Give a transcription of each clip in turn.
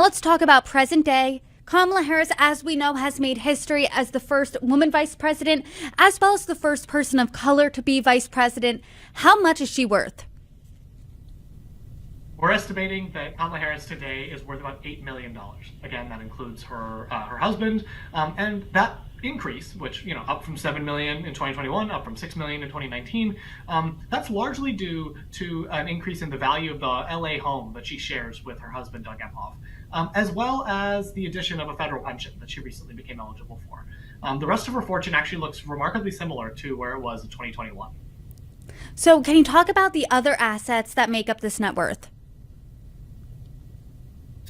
Let's talk about present day. Kamala Harris, as we know, has made history as the first woman vice president, as well as the first person of color to be vice president. How much is she worth? We're estimating that Kamala Harris today is worth about $8 million. Again, that includes her husband, and that increase, which up from $7 million in 2021, up from $6 million in 2019, that's largely due to an increase in the value of the LA home that she shares with her husband, Doug Emhoff, as well as the addition of a federal pension that she recently became eligible for. The rest of her fortune actually looks remarkably similar to where it was in 2021. So, can you talk about the other assets that make up this net worth?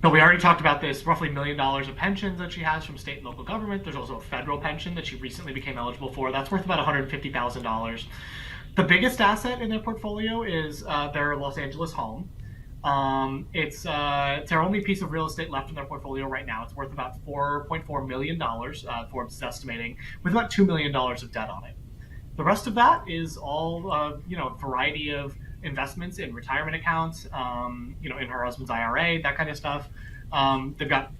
So we already talked about this roughly $1 million of pensions that she has from state and local government. There's also a federal pension that she recently became eligible for. That's worth about $150,000. The biggest asset in their portfolio is their Los Angeles home. It's their only piece of real estate left in their portfolio right now. It's worth about $4.4 million, Forbes is estimating, with about $2 million of debt on it. The rest of that is all, a variety of investments in retirement accounts, in her husband's IRA, that kind of stuff. They've got,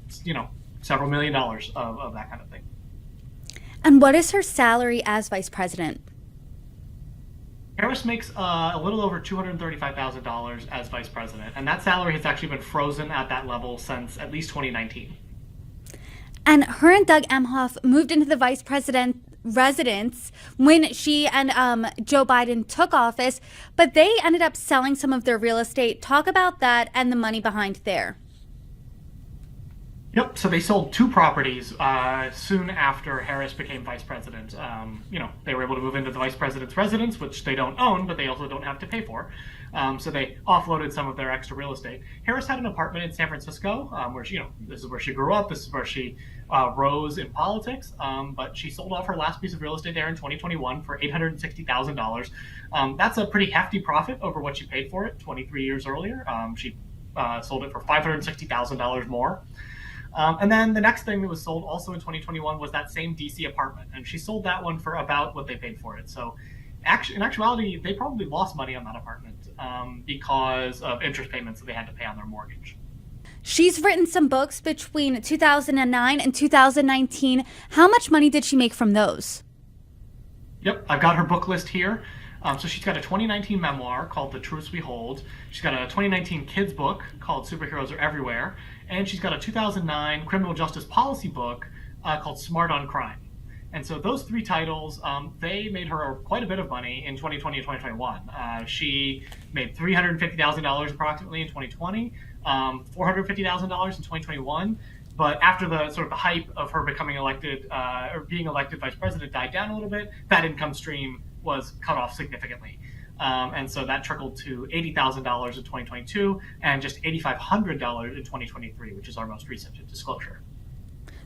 several $1 million of that kind of thing. And what is her salary as vice president? Harris makes a little over $235,000 as vice president, and that salary has actually been frozen at that level since at least 2019. And her and Doug Emhoff moved into the vice president residence when she and Joe Biden took office, but they ended up selling some of their real estate. Talk about that and the money behind there. Yep. So they sold two properties soon after Harris became vice president. They were able to move into the vice president's residence, which they don't own, but they also don't have to pay for. So they offloaded some of their extra real estate. Harris had an apartment in San Francisco, where this is where she grew up. This is where she rose in politics. But she sold off her last piece of real estate there in 2021 for $860,000. That's a pretty hefty profit over what she paid for it 23 years earlier. She sold it for $560,000 more. And then the next thing that was sold also in 2021 was that same DC apartment. And she sold that one for about what they paid for it. So in actuality, they probably lost money on that apartment because of interest payments that they had to pay on their mortgage. She's written some books between 2009 and 2019. How much money did she make from those? Yep, I've got her book list here. So she's got a 2019 memoir called The Truths We Hold. She's got a 2019 kids book called Superheroes Are Everywhere. And she's got a 2009 criminal justice policy book called Smart on Crime. And so those three titles, they made her quite a bit of money in 2020 and 2021. She made $350,000 approximately in 2020, $450,000 in 2021. But after the sort of the hype of her becoming elected or being elected vice president died down a little bit, that income stream was cut off significantly. And so that trickled to $80,000 in 2022 and just $8,500 in 2023, which is our most recent disclosure.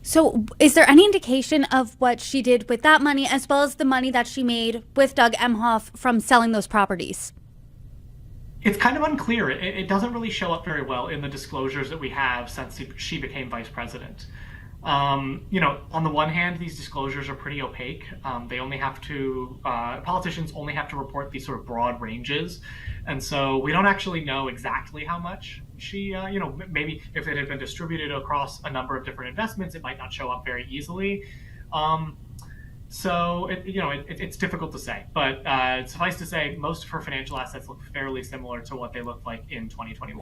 So is there any indication of what she did with that money, as well as the money that she made with Doug Emhoff from selling those properties? It's kind of unclear. It doesn't really show up very well in the disclosures that we have since she became vice president. On the one hand, these disclosures are pretty opaque. They only have to, politicians only have to report these sort of broad ranges. And so we don't actually know exactly how much she, maybe if it had been distributed across a number of different investments, it might not show up very easily. So it's difficult to say, but suffice to say, most of her financial assets look fairly similar to what they looked like in 2021.